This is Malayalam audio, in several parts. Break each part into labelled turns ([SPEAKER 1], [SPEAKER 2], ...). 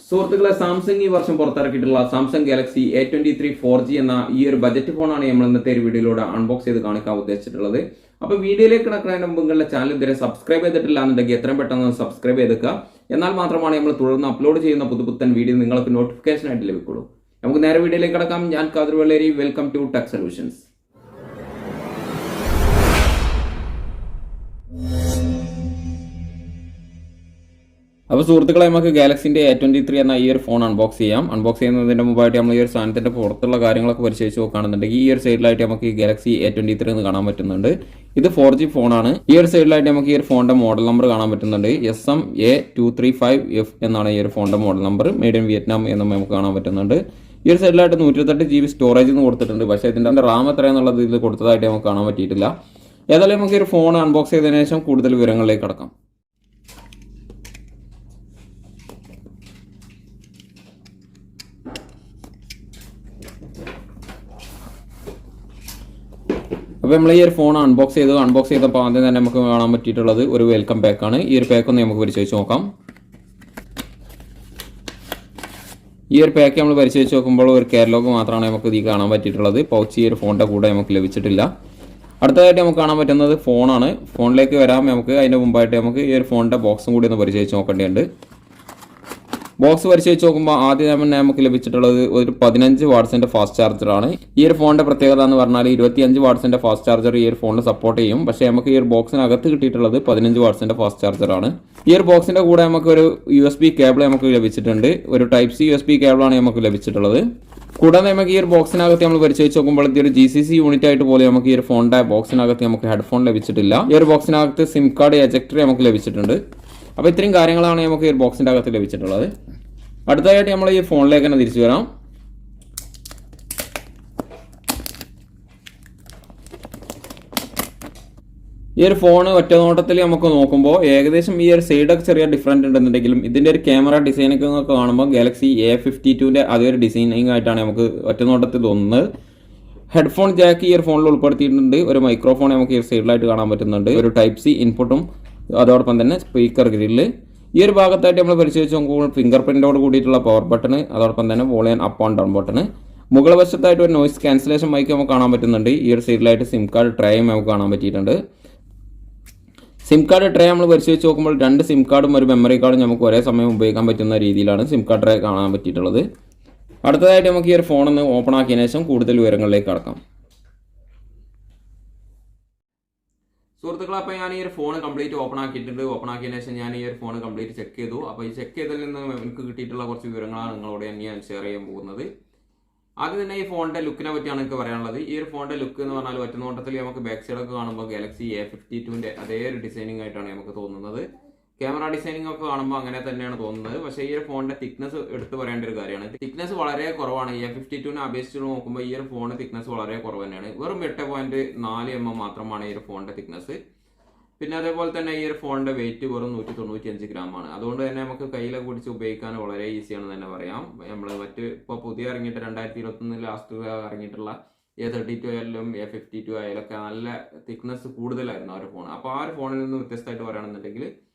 [SPEAKER 1] സുഹൃത്തുക്കളെ, സാംസങ് ഈ വർഷം പുറത്തിറക്കിയിട്ടുള്ള സാംസങ് ഗാലക്സി A23 4G എന്ന ഈ ഒരു ബജറ്റ് ഫോണാണ് നമ്മൾ ഇന്നത്തെ ഒരു വീഡിയോയിലൂടെ അൺബോക്സ് ചെയ്ത് കാണിക്കാൻ ഉദ്ദേശിച്ചിട്ടുള്ളത്. അപ്പൊ വീഡിയോയിലേക്ക് കിടക്കുന്നതിന് മുമ്പ് നിങ്ങളുടെ ചാനൽ ഇതുവരെ സബ്സ്ക്രൈബ് ചെയ്തിട്ടില്ല എന്നുണ്ടെങ്കിൽ എത്രയും പെട്ടെന്ന് സബ്സ്ക്രൈബ് ചെയ്തേക്കുക. എന്നാൽ മാത്രമാണ് നമ്മൾ തുടർന്ന് അപ്ലോഡ് ചെയ്യുന്ന പുതുപുത്തൻ വീഡിയോ നിങ്ങൾക്ക് നോട്ടിഫിക്കേഷൻ ആയിട്ട് ലഭിക്കുള്ളൂ. നമുക്ക് നേരെ വീഡിയോയിലേക്ക് കിടക്കാം. ഞാൻ Kader Velleri, welcome to tech solutions. അപ്പോൾ സുഹൃത്തുക്കളെ, നമുക്ക് ഗാലക്സിൻ്റെ A23 എന്ന ഈ ഒരു ഫോൺ അൺബോക്സ് ചെയ്യാം. അൺബോക്സ് ചെയ്യുന്നതിൻ്റെ മുമ്പായിട്ട് നമ്മൾ ഈ ഒരു സാധനത്തിൻ്റെ പുറത്തുള്ള കാര്യങ്ങളൊക്കെ പരിശോധിച്ച് നോക്കുകയാണെന്നുണ്ടെങ്കിൽ ഈ ഒരു സൈഡിലായിട്ട് നമുക്ക് ഗാലക്സി A23 എന്ന് കാണാൻ പറ്റുന്നുണ്ട്. ഇത് 4G ഫോണാണ്. ഈ ഒരു സൈഡിലായിട്ട് നമുക്ക് ഈ ഒരു ഫോണിൻ്റെ മോഡൽ നമ്പർ കാണാൻ പറ്റുന്നുണ്ട്. SM-A235F എന്നാണ് ഈ ഒരു ഫോണിൻ്റെ model number. Made in Vietnam എന്ന് നമുക്ക് കാണാൻ പറ്റുന്നുണ്ട്. ഈ ഒരു സൈഡിലായിട്ട് 128 GB സ്റ്റോറേജ് എന്ന് കൊടുത്തിട്ടുണ്ട്. പക്ഷേ ഇതിൻ്റെ റാം എത്രയാണെന്നുള്ളത് ഇത് കൊടുത്തതായിട്ട് നമുക്ക് കാണാൻ പറ്റിയിട്ടില്ല. ഏതായാലും നമുക്ക് ഈ ഒരു ഫോൺ അൺബോക്സ് ചെയ്തതിനു ശേഷം കൂടുതൽ വിവരങ്ങളിലേക്ക് കടക്കാം. അപ്പോൾ നമ്മൾ ഈ ഒരു ഫോൺ അൺബോക്സ് ചെയ്തപ്പോൾ ആദ്യം തന്നെ നമുക്ക് കാണാൻ പറ്റിയിട്ടുള്ളത് ഒരു വെൽക്കം പാക്കാണ്. ഈ ഒരു പാക്ക് ഒന്ന് നമുക്ക് പരിശോധിച്ച് നോക്കാം. ഈ ഒരു പാക്ക് നമ്മൾ പരിശോധിച്ച് നോക്കുമ്പോൾ ഒരു കാറ്റലോഗ് മാത്രമാണ് നമുക്ക് ഇതിൽ കാണാൻ പറ്റിയിട്ടുള്ളത്. പൗച്ച് ഈ ഒരു ഫോണിൻ്റെ കൂടെ നമുക്ക് ലഭിച്ചിട്ടില്ല. അടുത്തതായിട്ട് നമുക്ക് കാണാൻ പറ്റുന്നത് ഫോണാണ്. ഫോണിലേക്ക് വരാം. നമുക്ക് അതിൻ്റെ മുമ്പായിട്ട് നമുക്ക് ഈ ഒരു ഫോണിൻ്റെ ബോക്സും കൂടി ഒന്ന് പരിശോധിച്ച് നോക്കേണ്ടതുണ്ട്. ബോക്സ് പരിശോധിച്ച് നോക്കുമ്പോൾ ആദ്യം തന്നെ നമുക്ക് ലഭിച്ചിട്ടുള്ളത് ഒരു 15 വാട്ട്സിൻ്റെ ഫാസ്റ്റ് ചാർജറാണ്. ഈ ഒരു ഫോണിൻ്റെ പ്രത്യേകത എന്ന് പറഞ്ഞാൽ 25 വാട്ട്സിൻ്റെ ഫാസ്റ്റ് ചാർജർ ഈ ഒരു ഫോണിൽ സപ്പോർട്ട് ചെയ്യും. പക്ഷേ നമുക്ക് ഈ ഒരു ബോക്സിനകത്ത് കിട്ടിയിട്ടുള്ളത് 15 വാട്ട്സിൻ്റെ ഫാസ്റ്റ് ചാർജറാണ്. ഈ ഒരു ബോക്സിൻ്റെ കൂടെ നമുക്ക് ഒരു USB കേബിൾ നമുക്ക് ലഭിച്ചിട്ടുണ്ട്. ഒരു Type-C USB കേബിളാണ് നമുക്ക് ലഭിച്ചിട്ടുള്ളത്. കൂടാതെ നമുക്ക് ഈ ഒരു ബോക്സിനകത്ത് നമ്മൾ പരിശോധിച്ച് നോക്കുമ്പോൾ ഒരു GCC യൂണിറ്റ് ആയിട്ട് പോലെ നമുക്ക് ഈ ഒരു ഫോണിൻ്റെ ബോക്സിനകത്ത് നമുക്ക് ഹെഡ്ഫോൺ ലഭിച്ചിട്ടില്ല. ഈ ഒരു ബോക്സിനകത്ത് സിം കാർഡ് എജക്ടർ നമുക്ക് ലഭിച്ചിട്ടുണ്ട്. അപ്പോൾ ഇത്രയും കാര്യങ്ങളാണ് നമുക്ക് ഈ ഒരു ബോക്സിൻ്റെ അകത്ത് ലഭിച്ചിട്ടുള്ളത്. അടുത്തതായിട്ട് നമ്മൾ ഈ ഫോണിലേക്ക് തന്നെ തിരിച്ചു വരാം. ഈ ഒരു ഫോൺ ഒറ്റ നോട്ടത്തിൽ നമുക്ക് നോക്കുമ്പോൾ ഏകദേശം ഈ ഒരു സൈഡൊക്കെ ചെറിയ ഡിഫറൻറ്റ് ഉണ്ടെന്നുണ്ടെങ്കിലും ഇതിൻ്റെ ഒരു ക്യാമറ ഡിസൈനൊക്കെ കാണുമ്പോൾ ഗാലക്സി A52ൻ്റെ അതേ ഒരു ഡിസൈനിങ് ആയിട്ടാണ് നമുക്ക് ഒറ്റ നോട്ടത്തിൽ തോന്നുന്നത്. ഹെഡ്ഫോൺ ജാക്ക് ഈ ഒരു ഫോണിൽ ഉൾപ്പെടുത്തിയിട്ടുണ്ട്. ഒരു മൈക്രോഫോൺ നമുക്ക് ഈ ഒരു സൈഡിലായിട്ട് കാണാൻ പറ്റുന്നുണ്ട്. ഒരു Type-C ഇൻപുട്ടും അതോടൊപ്പം തന്നെ സ്പീക്കർ ഗ്രില്ല്. ഈ ഒരു ഭാഗത്തായിട്ട് നമ്മൾ പരിശോധിച്ച് നോക്കുമ്പോൾ ഫിംഗർ പ്രിൻറ്റോട് കൂടിയിട്ടുള്ള പവർ ബട്ടണ്, അതോടൊപ്പം തന്നെ volume up and down button. മുകൾ വശത്തായിട്ട് ഒരു നോയിസ് ക്യാൻസലേഷൻ മൈക്ക് നമുക്ക് കാണാൻ പറ്റുന്നുണ്ട്. ഈ ഒരു സൈഡിലായിട്ട് സിം കാർഡ് ട്രേയും നമുക്ക് കാണാൻ പറ്റിയിട്ടുണ്ട്. സിം കാർഡ് ട്രേ നമ്മൾ പരിശോധിച്ച് നോക്കുമ്പോൾ 2 സിം കാർഡും ഒരു മെമ്മറി കാർഡും നമുക്ക് ഒരേ സമയം ഉപയോഗിക്കാൻ പറ്റുന്ന രീതിയിലാണ് സിം കാർഡ് ട്രേ കാണാൻ പറ്റിയിട്ടുള്ളത്. അടുത്തതായിട്ട് നമുക്ക് ഈ ഒരു ഫോണൊന്ന് ഓപ്പൺ ആക്കിയതിനു ശേഷം കൂടുതൽ വിവരങ്ങളിലേക്ക് കടക്കാം. സുഹൃത്തുക്കളെ, അപ്പോൾ ഞാൻ ഈ ഒരു ഫോൺ കംപ്ലീറ്റ് ഓപ്പൺ ആക്കിയിട്ടുണ്ട്. ഓപ്പൺ ആക്കിയതിനു ശേഷം ഞാൻ ഈ ഒരു ഫോൺ കംപ്ലീറ്റ് ചെക്ക് ചെയ്തു. അപ്പോൾ ഈ ചെക്ക് ചെയ്തതിൽ നിന്ന് എനിക്ക് കിട്ടിയിട്ടുള്ള കുറച്ച് വിവരങ്ങളാണ് നിങ്ങളോട് ഞാൻ ഷെയർ ചെയ്യാൻ പോകുന്നത്. ആദ്യം തന്നെ ഈ ഫോണിൻ്റെ ലുക്കിനെ പറ്റിയാണ് എനിക്ക് പറയാനുള്ളത്. ഈ ഒരു ഫോണിൻ്റെ ലുക്ക് എന്ന് പറഞ്ഞാൽ ഒറ്റ നോട്ടത്തിൽ നമുക്ക് ബാക്ക് സൈഡൊക്കെ കാണുമ്പോൾ ഗാലക്സി A52ൻ്റെ അതേ ഒരു ഡിസൈനിങ് ആയിട്ടാണ് നമുക്ക് തോന്നുന്നത്. ക്യാമറ ഡിസൈനിങ് ഒക്കെ കാണുമ്പോൾ അങ്ങനെ തന്നെയാണ് തോന്നുന്നത്. പക്ഷേ ഈ ഒരു ഫോണിൻ്റെ തിക്നെസ് എടുത്ത് പറയേണ്ട ഒരു കാര്യമാണ്. തിക്നെസ് വളരെ കുറവാണ്. A52നെ അപേക്ഷിച്ച് നോക്കുമ്പോൾ ഈ ഒരു ഫോണിൻ്റെ തിക്നെസ് വളരെ കുറവ് തന്നെയാണ്. വെറും 8.4 mm മാത്രമാണ് ഈ ഒരു ഫോണിൻ്റെ തിക്നെസ്. പിന്നെ അതേപോലെ തന്നെ ഈ ഒരു ഫോണിൻ്റെ വെയിറ്റ് വെറും 195 ഗ്രാമാണ്. അതുകൊണ്ട് തന്നെ നമുക്ക് കയ്യിലൊക്കെ പിടിച്ച് ഉപയോഗിക്കാൻ വളരെ ഈസിയാണെന്ന് തന്നെ പറയാം. നമ്മൾ ഇപ്പോൾ പുതിയ ഇറങ്ങിയിട്ട് 2021 ലാസ്റ്റ് ഇറങ്ങിയിട്ടുള്ള A32 ആയാലും A52 ആയാലൊക്കെ നല്ല തിക്നെസ് കൂടുതലായിരുന്നു ആ ഒരു ഫോൺ. അപ്പോൾ ആ ഒരു ഫോണിൽ നിന്ന് വ്യത്യസ്തമായിട്ട് പറയുകയാണെന്നുണ്ടെങ്കിൽ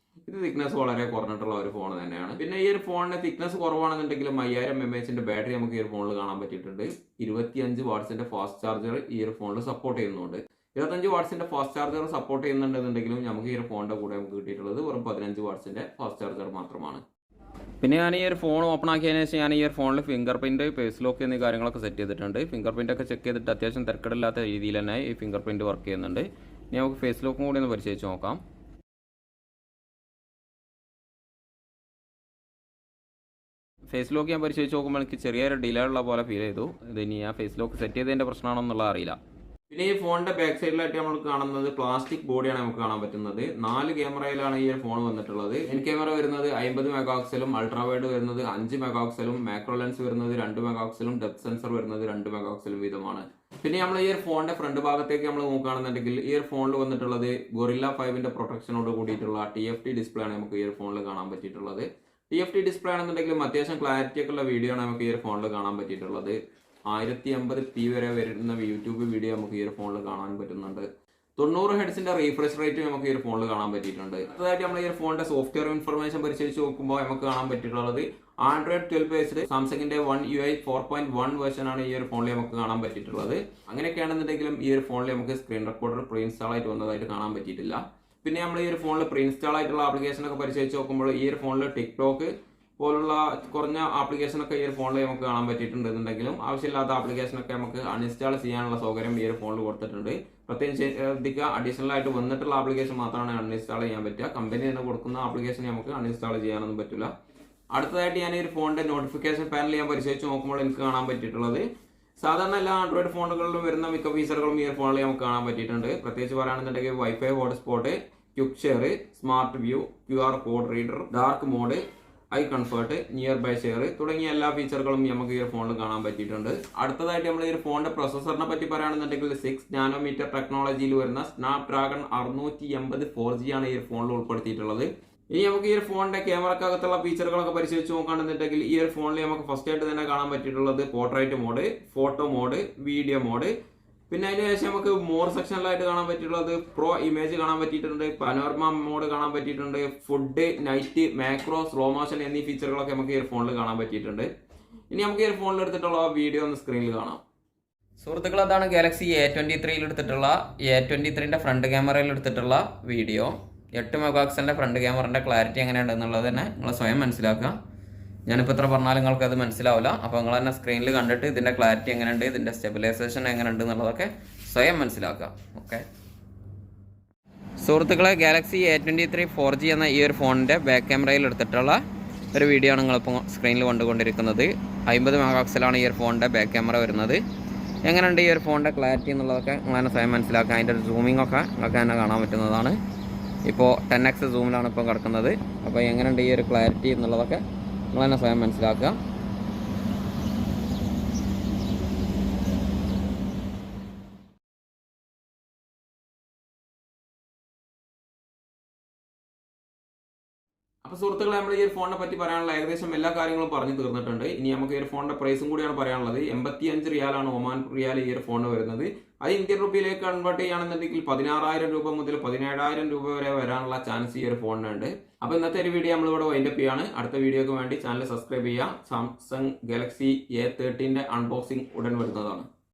[SPEAKER 1] ഇത് തിക്നെസ് വളരെ കുറഞ്ഞിട്ടുള്ള ഒരു ഫോൺ തന്നെയാണ്. പിന്നെ ഈ ഒരു ഫോണിന് തിക്നെസ് കുറവാണെന്നുണ്ടെങ്കിലും 5000 mAh ബാറ്ററി നമുക്ക് ഈ ഒരു ഫോണിൽ കാണാൻ പറ്റിയിട്ടുണ്ട്. 25 വാട്ട്സിൻ്റെ ഫാസ്റ്റ് ചാർജർ ഈ ഒരു ഫോണിൽ സപ്പോർട്ട് ചെയ്യുന്നുണ്ട്. 25 വാട്ട്സിൻ്റെ ഫാസ്റ്റ് ചാർജർ സപ്പോർട്ട് ചെയ്യുന്നുണ്ടെന്നുണ്ടെങ്കിലും നമുക്ക് ഈ ഒരു ഫോണിൻ്റെ കൂടെ നമുക്ക് കിട്ടിയിട്ടുള്ളത് വെറും 15 വാട്ട്സിൻ്റെ ഫാസ്റ്റ് ചാർജർ മാത്രമാണ്. പിന്നെ ഞാൻ ഈ ഒരു ഫോൺ ഓപ്പൺ ആക്കിയതിനു ശേഷം ഞാൻ ഈ ഒരു ഫോണിൽ ഫിംഗർ പ്രിൻറ്റ്, ഫേസ് ലോക്ക് എന്നീ കാര്യങ്ങളൊക്കെ സെറ്റ് ചെയ്തിട്ടുണ്ട്. ഫിംഗർ പ്രിൻ്റ് ഒക്കെ ചെക്ക് ചെയ്തിട്ട് അത്യാവശ്യം തിരക്കിടില്ലാത്ത രീതിയിൽ തന്നെ ഈ ഫിംഗർ പ്രിൻറ്റ് വർക്ക് ചെയ്യുന്നുണ്ട്. ഇനി നമുക്ക് ഫേസ് ലോക്കും കൂടി ഒന്ന് പരിശോധിച്ച് നോക്കാം. ഫേസ് ലോക്ക് ഞാൻ പരിശോധിച്ച് നോക്കുമ്പോൾ എനിക്ക് ചെറിയൊരു ഡിലേ ഉള്ള പോലെ ഫീൽ ചെയ്തു. ഇത് ഇനി ഞാൻ ഫേസ് ലോക്ക് സെറ്റ് ചെയ്തതിൻ്റെ പ്രശ്നമാണോ എന്നുള്ളത് അറിയില്ല. പിന്നെ ഈ ഫോണിൻ്റെ ബാക്ക് സൈഡിലായിട്ട് നമ്മൾ കാണുന്നത് പ്ലാസ്റ്റിക് ബോഡിയാണ് നമുക്ക് കാണാൻ പറ്റുന്നത്. 4 ക്യാമറയിലാണ് ഈ ഒരു ഫോൺ വന്നിട്ടുള്ളത്. ഇൻ ക്യാമറ വരുന്നത് 50 മെഗാപിക്സലും, അൾട്രാ വൈഡ് വരുന്നത് 5 മെഗാപിക്സലും, മാക്രോ ലെൻസ് വരുന്നത് 2 മെഗാപിക്സലും, ഡെപ്ത് സെൻസർ വരുന്നത് 2 മെഗാപിക്സലും വീതമാണ്. പിന്നെ നമ്മൾ ഈ ഒരു ഫോണിൻ്റെ ഫ്രണ്ട് ഭാഗത്തേക്ക് നമ്മൾ നോക്കുകയാണെന്നുണ്ടെങ്കിൽ ഈ ഒരു ഫോണിൽ വന്നിട്ടുള്ളത് Gorilla 5ൻ്റെ പ്രൊട്ടക്ഷനോട് കൂടിയിട്ടുള്ള TFT ഡിസ്പ്ലേ ആണ് നമുക്ക് ഈ ഒരു ഫോണിൽ കാണാൻ പറ്റിയിട്ടുള്ളത്. TFT ഡിസ്പ്ലേ ആണെന്നുണ്ടെങ്കിലും അത്യാവശ്യം ക്ലാരിറ്റി ഒക്കെ ഉള്ള വീഡിയോ ആണ് നമുക്ക് ഈ ഒരു ഫോണിൽ കാണാൻ പറ്റിയിട്ടുള്ളത്. 1080p വരെ വരുന്ന യൂട്യൂബ് വീഡിയോ നമുക്ക് ഈ ഒരു ഫോണിൽ കാണാൻ പറ്റുന്നുണ്ട്. 90 ഹെഡ്സിന്റെ റീഫ്രഷ് റേറ്റ് നമുക്ക് ഈ ഒരു ഫോണിൽ കാണാൻ പറ്റിയിട്ടുണ്ട്. അടുത്തതായിട്ട് നമ്മൾ ഈ ഒരു ഫോണിന്റെ സോഫ്റ്റ്വെയർ ഇൻഫർമേഷൻ പരിശോധിച്ച് നോക്കുമ്പോൾ നമുക്ക് കാണാൻ പറ്റിയിട്ടുള്ളത് ആൻഡ്രോയിഡ് 12 ബേസ്ഡ് സാംസങ്ങിന്റെ 1UI 4.1 വേർഷൻ ആണ് ഈ ഒരു ഫോണിൽ നമുക്ക് കാണാൻ പറ്റിയിട്ടുള്ളത്. അങ്ങനെയൊക്കെയാണെന്നുണ്ടെങ്കിലും ഈ ഒരു ഫോണിൽ നമുക്ക് സ്ക്രീൻ റെക്കോർഡർ പ്രീ ഇൻസ്റ്റാൾ ആയിട്ട് വന്നതായിട്ട് കാണാൻ പറ്റിയിട്ടില്ല. പിന്നെ നമ്മൾ ഈ ഒരു ഫോണിൽ പ്രീ ഇൻസ്റ്റാൾ ആയിട്ടുള്ള ആപ്ലിക്കേഷൻ ഒക്കെ പരിശോധിച്ച് നോക്കുമ്പോൾ ഈ ഒരു ഫോണിൽ ടിക്ടോക്ക് പോലുള്ള കുറഞ്ഞ ആപ്ലിക്കേഷനൊക്കെ ഈ ഒരു ഫോണിൽ നമുക്ക് കാണാൻ പറ്റിയിട്ടുണ്ടെന്നുണ്ടെങ്കിലും ആവശ്യമില്ലാത്ത ആപ്ലിക്കേഷനൊക്കെ നമുക്ക് അൺഇൻസ്റ്റാൾ ചെയ്യാനുള്ള സൗകര്യം ഈ ഒരു ഫോണിൽ കൊടുത്തിട്ടുണ്ട്. പ്രത്യേകിച്ച് ശ്രദ്ധിക്കുക, അഡീഷണൽ ആയിട്ട് വന്നിട്ടുള്ള ആപ്ലിക്കേഷൻ മാത്രമാണ് അൺഇൻസ്റ്റാൾ ചെയ്യാൻ പറ്റുക. കമ്പനി തന്നെ കൊടുക്കുന്ന ആപ്ലിക്കേഷൻ നമുക്ക് അൺഇൻസ്റ്റാൾ ചെയ്യാനൊന്നും പറ്റില്ല. അടുത്തതായിട്ട് ഞാൻ ഈ ഒരു ഫോണിന്റെ നോട്ടിഫിക്കേഷൻ പാനൽ ഞാൻ പരിശോധിച്ച് നോക്കുമ്പോൾ എനിക്ക് കാണാൻ പറ്റിയിട്ടുള്ളത് സാധാരണ എല്ലാ ആൻഡ്രോയിഡ് ഫോണുകളിലും വരുന്ന മിക്ക ഫീച്ചറുകളും ഈ ഒരു ഫോണിൽ നമുക്ക് കാണാൻ പറ്റിയിട്ടുണ്ട്. പ്രത്യേകിച്ച് പറയുകയാണെന്നുണ്ടെങ്കിൽ wifi hotspot, quick share, smart view, QR code reader, dark mode, eye comfort, nearby share തുടങ്ങിയ എല്ലാ ഫീച്ചറുകളും നമുക്ക് ഈ ഒരു ഫോണിൽ കാണാൻ പറ്റിയിട്ടുണ്ട്. അടുത്തതായിട്ട് നമ്മൾ ഈ ഒരു ഫോണിന്റെ പ്രൊസസറിനെ പറ്റി പറയുകയാണെന്നുണ്ടെങ്കിൽ 6 നാനോമീറ്റർ ടെക്നോളജിയിൽ വരുന്ന സ്നാപ്ഡ്രാഗൺ 680 4G ആണ് ഈ ഒരു ഫോണിൽ ഉൾപ്പെടുത്തിയിട്ടുള്ളത്. ഇനി നമുക്ക് ഈ ഒരു ഫോണിന്റെ ക്യാമറക്കകത്തുള്ള ഫീച്ചറുകളൊക്കെ പരിശോധിച്ച് നോക്കുകയാണെന്നുണ്ടെങ്കിൽ ഈ ഒരു ഫോണിൽ നമുക്ക് ഫസ്റ്റ് ആയിട്ട് തന്നെ കാണാൻ പറ്റിയിട്ടുള്ളത് portrait mode, photo mode, video mode. പിന്നെ അതിന് ശേഷം നമുക്ക് മോർ സെക്ഷനിലായിട്ട് കാണാൻ പറ്റിയിട്ടുള്ളത് പ്രോ ഇമേജ് കാണാൻ പറ്റിയിട്ടുണ്ട്, പനോർമ മോഡ് കാണാൻ പറ്റിയിട്ടുണ്ട്, food, night, macro, slow motion എന്നീ ഫീച്ചറുകളൊക്കെ നമുക്ക് ഈ ഒരു ഫോണിൽ കാണാൻ പറ്റിയിട്ടുണ്ട്. ഇനി നമുക്ക് ഈ ഒരു ഫോണിൽ എടുത്തിട്ടുള്ള വീഡിയോ ഒന്ന് സ്ക്രീനിൽ കാണാം. സുഹൃത്തുക്കൾ, അതാണ് ഗാലക്സി A23 എടുത്തിട്ടുള്ള A23ന്റെ ഫ്രണ്ട് ക്യാമറയിൽ എടുത്തിട്ടുള്ള വീഡിയോ. 8 മെഗാപിക്സലിന്റെ ഫ്രണ്ട് ക്യാമറയുടെ ക്ലാരിറ്റി എങ്ങനെയുണ്ടെന്നുള്ളത് തന്നെ നിങ്ങൾ സ്വയം മനസ്സിലാക്കുക. ഞാനിപ്പോൾ എത്ര പറഞ്ഞാലും നിങ്ങൾക്ക് അത് മനസ്സിലാവില്ല. അപ്പോൾ നിങ്ങൾ തന്നെ സ്ക്രീനിൽ കണ്ടിട്ട് ഇതിൻ്റെ ക്ലാരിറ്റി എങ്ങനെയുണ്ട്, ഇതിൻ്റെ സ്റ്റെബിലൈസേഷൻ എങ്ങനെയുണ്ട് എന്നുള്ളതൊക്കെ സ്വയം മനസ്സിലാക്കുക. ഓക്കെ സുഹൃത്തുക്കളെ, ഗാലക്സി A23 4G എന്ന ഈ ഒരു ഫോണിൻ്റെ ബാക്ക് ക്യാമറയിൽ എടുത്തിട്ടുള്ള ഒരു വീഡിയോ ആണ് നിങ്ങളിപ്പോൾ സ്ക്രീനിൽ കണ്ടുകൊണ്ടിരിക്കുന്നത്. 50 മെഗാപിക്സലാണ് ഈ ഒരു ഫോണിൻ്റെ ബാക്ക് ക്യാമറ വരുന്നത്. എങ്ങനെയുണ്ട് ഈ ഒരു ഫോണിൻ്റെ ക്ലാരിറ്റി എന്നുള്ളതൊക്കെ നിങ്ങൾ തന്നെ സ്വയം മനസ്സിലാക്കുക. അതിൻ്റെ ഒരു സൂമിംഗ് ഒക്കെ നിങ്ങൾക്ക് തന്നെ കാണാൻ പറ്റുന്നതാണ്. ഇപ്പോൾ 10x സൂമിലാണ് ഇപ്പോൾ കിടക്കുന്നത്. അപ്പോൾ എങ്ങനെയുണ്ട് ഈ ഒരു ക്ലാരിറ്റി എന്നുള്ളതൊക്കെ നിങ്ങൾ തന്നെ സ്വയം മനസ്സിലാക്കുക. അപ്പോൾ സുഹൃത്തുക്കളെ, നമ്മൾ ഈ ഒരു ഫോണിനെ പറ്റി പറയാനുള്ള ഏകദേശം എല്ലാ കാര്യങ്ങളും പറഞ്ഞു തീർന്നിട്ടുണ്ട്. ഇനി നമുക്ക് ഈ ഒരു ഫോണിന്റെ പ്രൈസും കൂടിയാണ് പറയാനുള്ളത്. 85 റിയാലാണ് ഒമാൻ റിയാൽ ഈ ഒരു ഫോണിന് വരുന്നത്. അത് ഇന്ത്യൻ റുപ്പിയിലേക്ക് കൺവേർട്ട് ചെയ്യുകയാണെന്നുണ്ടെങ്കിൽ 16,000 രൂപ മുതൽ 17,000 രൂപ വരെ വരാനുള്ള ചാൻസ് ഈ ഒരു ഫോണിനുണ്ട്. അപ്പോൾ ഇന്നത്തെ ഒരു വീഡിയോ നമ്മളിവിടെ വൈൻഡപ്പ് ചെയ്യാണ്. അടുത്ത വീഡിയോക്ക് വേണ്ടി ചാനൽ സബ്സ്ക്രൈബ് ചെയ്യുക. സാംസങ് ഗാലക്സി A13ന്റെ അൺബോക്സിംഗ് ഉടൻ വരുന്നതാണ്.